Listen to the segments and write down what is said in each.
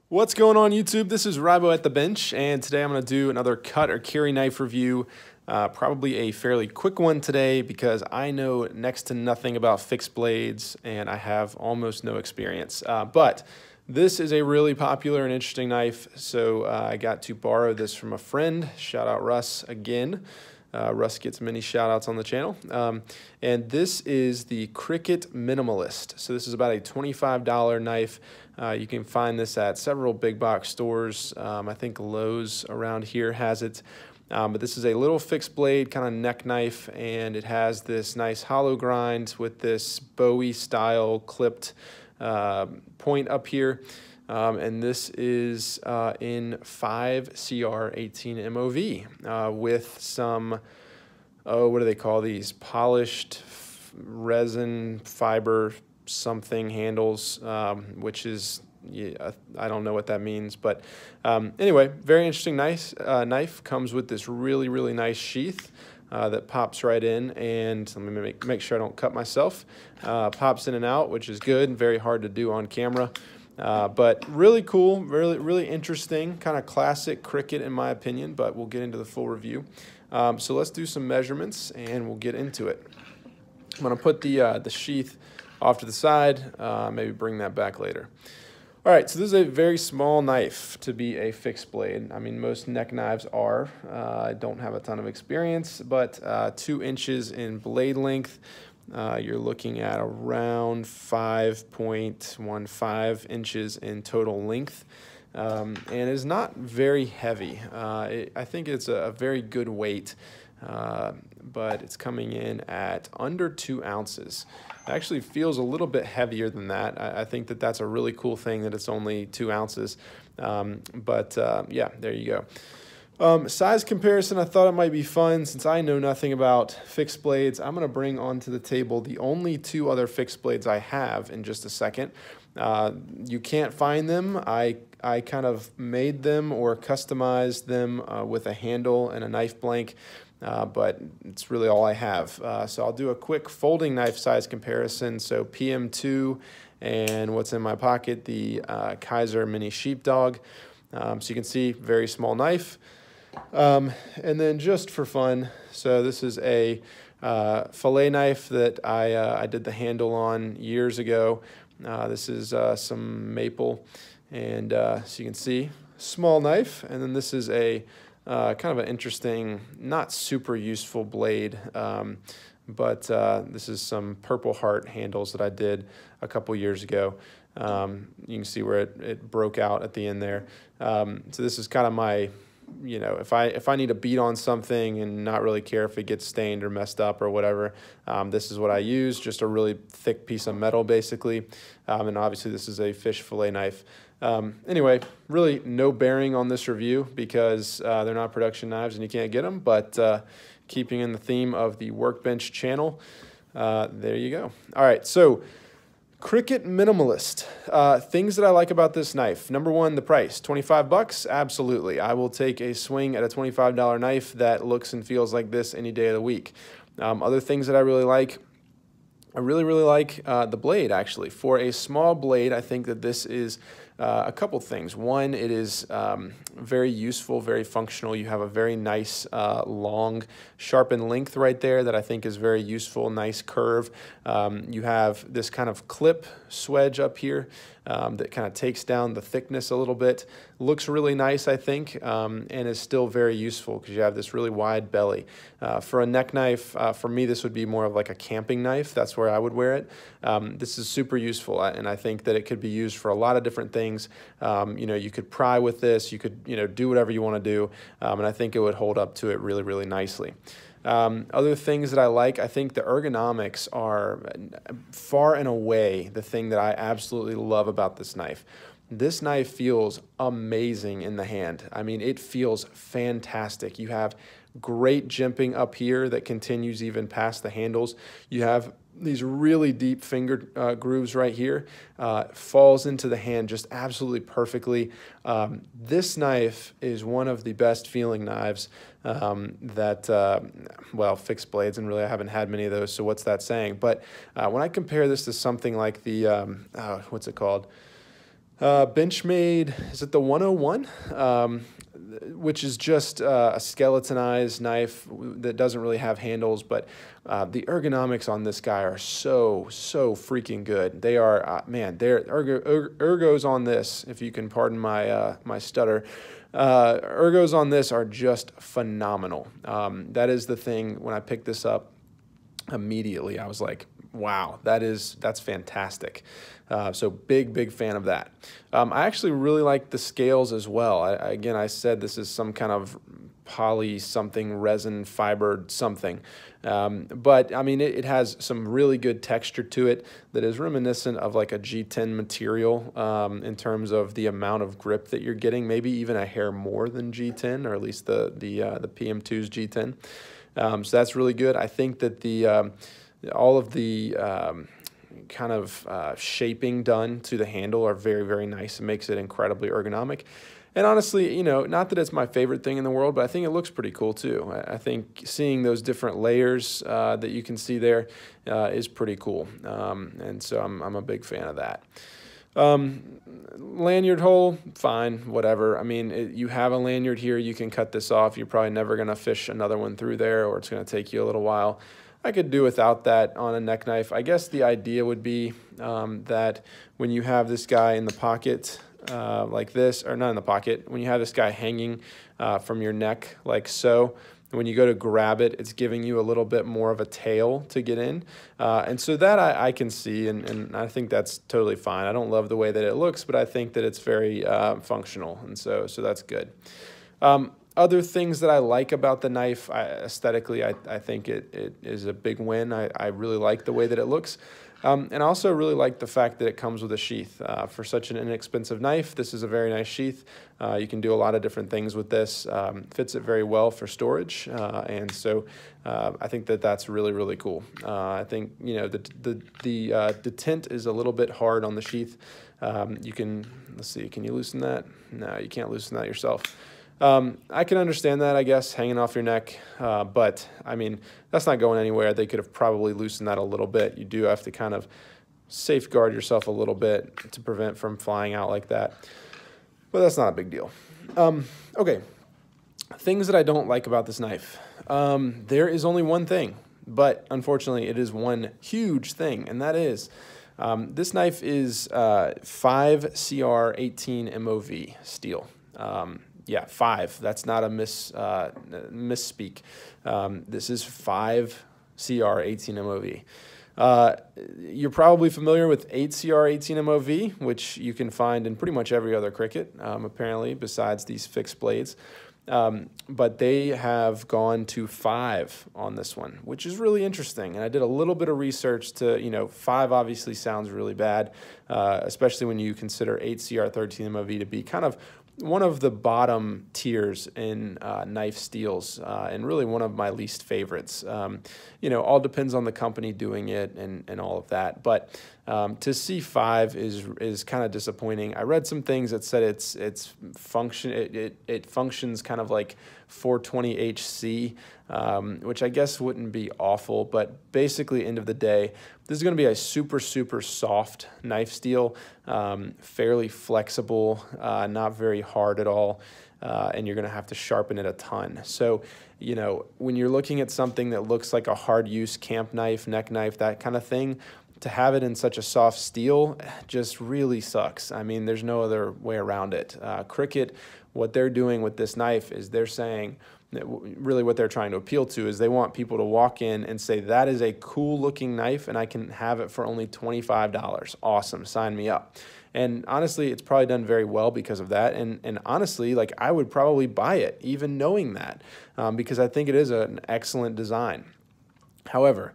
What's going on YouTube? This is Rybo at the bench, and today I'm going to do another cut or carry knife review. Probably a fairly quick one today because I know next to nothing about fixed blades and I have almost no experience. But this is a really popular and interesting knife, so I got to borrow this from a friend. Shout out Russ again. Russ gets many shout outs on the channel. And this is the CRKT Minimalist. So this is about a $25 knife. You can find this at several big box stores. I think Lowe's around here has it. But this is a little fixed blade kind of neck knife, and it has this nice hollow grind with this Bowie style clipped point up here. And this is in 5CR18 MOV with some, what do they call these? Polished resin fiber something handles, which is, yeah, I don't know what that means. But anyway, very interesting knife. Comes with this really nice sheath that pops right in, and let me make sure I don't cut myself. Pops in and out, which is good and very hard to do on camera. But really cool, really interesting, kind of classic CRKT in my opinion, but we'll get into the full review. So let's do some measurements and we'll get into it. I'm going to put the sheath off to the side, maybe bring that back later. All right, so this is a very small knife to be a fixed blade. I mean, most neck knives are. I don't have a ton of experience, but 2 inches in blade length. You're looking at around 5.15 inches in total length, and is not very heavy. I think it's a very good weight, but it's coming in at under 2 ounces. It actually feels a little bit heavier than that. I think that that's a really cool thing that it's only 2 ounces, but yeah, there you go. Size comparison, I thought it might be fun since I know nothing about fixed blades. I'm going to bring onto the table the only 2 other fixed blades I have in just a second. You can't find them. I kind of made them or customized them with a handle and a knife blank, but it's really all I have. So I'll do a quick folding knife size comparison. So PM2 and what's in my pocket, the Kaiser Mini Sheepdog. So you can see, very small knife. And then just for fun, so this is a fillet knife that I did the handle on years ago. This is some maple, and so you can see, small knife. And then this is a kind of an interesting, not super useful blade, but this is some Purple Heart handles that I did a couple years ago. You can see where it broke out at the end there. So this is kind of my, you know, if I need to beat on something and not really care if it gets stained or messed up or whatever, this is what I use, just a really thick piece of metal basically. And obviously this is a fish fillet knife. Anyway, really no bearing on this review because they're not production knives and you can't get them, but keeping in the theme of the Workbench channel, there you go. All right, so CRKT Minimalist. Things that I like about this knife. Number one, the price. 25 bucks? Absolutely. I will take a swing at a $25 knife that looks and feels like this any day of the week. Other things that I really like. I really like the blade, actually. For a small blade, I think that this is a couple things. One, it is very useful, very functional. You have a very nice, long, sharpened length right there that I think is very useful, nice curve. You have this kind of clip swedge up here that kind of takes down the thickness a little bit. Looks really nice, I think, and is still very useful because you have this really wide belly. For a neck knife, for me, this would be more of like a camping knife. That's where I would wear it. This is super useful, and I think that it could be used for a lot of different things. You know, you could pry with this, you could, you know, do whatever you want to do, and I think it would hold up to it really nicely. Other things that I like, I think the ergonomics are far and away the thing that I absolutely love about this knife. This knife feels amazing in the hand. I mean, it feels fantastic. You have great jimping up here that continues even past the handles. You have these really deep finger grooves right here. Falls into the hand just absolutely perfectly. This knife is one of the best feeling knives well, fixed blades, and really I haven't had many of those, so what's that saying? But when I compare this to something like the, what's it called? Benchmade, is it the 101? Which is just a skeletonized knife that doesn't really have handles, but the ergonomics on this guy are so freaking good. They are, man, they're ergos on this, if you can pardon my my stutter. Ergos on this are just phenomenal. That is the thing. When I picked this up, immediately I was like, wow, that's fantastic. So big fan of that. I actually really like the scales as well. Again, I said this is some kind of poly something, resin fibered something. But I mean, it has some really good texture to it that is reminiscent of like a G10 material in terms of the amount of grip that you're getting, maybe even a hair more than G10, or at least the PM2's G10. So that's really good. I think that all of the kind of shaping done to the handle are very nice. It makes it incredibly ergonomic. And honestly, you know, not that it's my favorite thing in the world, but I think it looks pretty cool too. I think seeing those different layers that you can see there is pretty cool. And so I'm a big fan of that. Lanyard hole, fine, whatever. I mean, you have a lanyard here, you can cut this off. You're probably never going to fish another one through there, or it's going to take you a little while. I could do without that on a neck knife. I guess the idea would be that when you have this guy in the pocket like this, or not in the pocket, when you have this guy hanging from your neck like so, when you go to grab it, it's giving you a little bit more of a tail to get in. And so that I can see, and I think that's totally fine. I don't love the way that it looks, but I think that it's very functional, and so that's good. Other things that I like about the knife, aesthetically, I think it is a big win. I really like the way that it looks. And I also really like the fact that it comes with a sheath. For such an inexpensive knife, this is a very nice sheath. You can do a lot of different things with this. Fits it very well for storage, and so I think that that's really cool. I think, you know, the tint is a little bit hard on the sheath. You can, let's see, can you loosen that? No, you can't loosen that yourself. I can understand that, I guess, hanging off your neck, but I mean, that's not going anywhere. They could have probably loosened that a little bit. You do have to kind of safeguard yourself a little bit to prevent from flying out like that, but that's not a big deal. Okay, things that I don't like about this knife. There is only one thing, but unfortunately it is one huge thing, and that is this knife is 5CR18 MOV steel. Yeah, 5. That's not a misspeak. This is 5CR18 MOV. You're probably familiar with 8CR18 MOV, which you can find in pretty much every other cricket, apparently, besides these fixed blades. But they have gone to 5 on this one, which is really interesting. And I did a little bit of research to, you know, 5 obviously sounds really bad, especially when you consider 8CR13 MOV to be kind of one of the bottom tiers in knife steels, and really one of my least favorites. You know, all depends on the company doing it and all of that. But to see 5 is kind of disappointing. I read some things that said it functions kind of like 420HC, which I guess wouldn't be awful, but basically, end of the day, this is going to be a super soft knife steel, fairly flexible, not very hard at all, and you're going to have to sharpen it a ton. So, you know, when you're looking at something that looks like a hard use camp knife, neck knife, that kind of thing, to have it in such a soft steel just really sucks. I mean, there's no other way around it. Cricket, what they're doing with this knife is they're saying, really what they're trying to appeal to is they want people to walk in and say, that is a cool looking knife and I can have it for only $25. Awesome, sign me up. And honestly, it's probably done very well because of that. And honestly, like, I would probably buy it even knowing that, because I think it is an excellent design. However,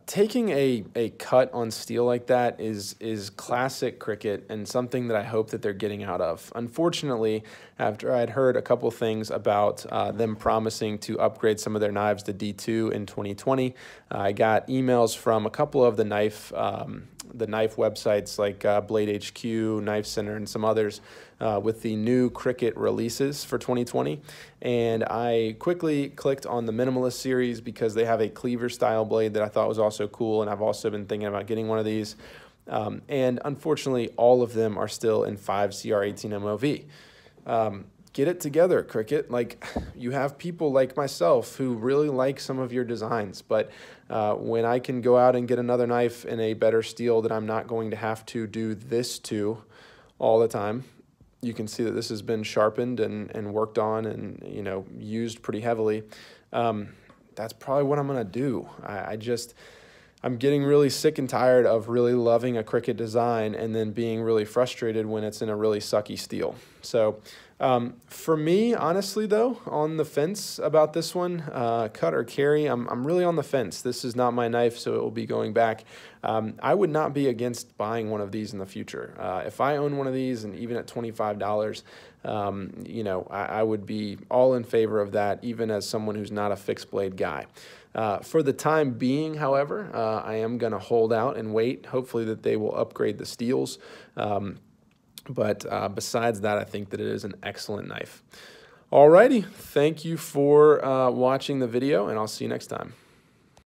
taking a cut on steel like that is classic cricket and something that I hope that they're getting out of. Unfortunately, after I'd heard a couple things about them promising to upgrade some of their knives to D2 in 2020, I got emails from a couple of the knife websites like Blade HQ, Knife Center, and some others with the new Cricket releases for 2020. And I quickly clicked on the Minimalist series because they have a cleaver style blade that I thought was also cool, and I've also been thinking about getting one of these. And unfortunately, all of them are still in 5 CR18 MOV. Get it together, Cricut. Like, you have people like myself who really like some of your designs, but when I can go out and get another knife in a better steel that I'm not going to have to do this to all the time, you can see that this has been sharpened and worked on and, you know, used pretty heavily. That's probably what I'm gonna do. I'm getting really sick and tired of really loving a Cricut design and then being really frustrated when it's in a really sucky steel. So for me, honestly though, on the fence about this one, cut or carry, I'm really on the fence. This is not my knife, so it will be going back. I would not be against buying one of these in the future. If I own one of these, and even at $25, you know, I would be all in favor of that, even as someone who's not a fixed blade guy. For the time being, however, I am going to hold out and wait, hopefully that they will upgrade the steels. But besides that, I think that it is an excellent knife. Alrighty, thank you for watching the video, and I'll see you next time.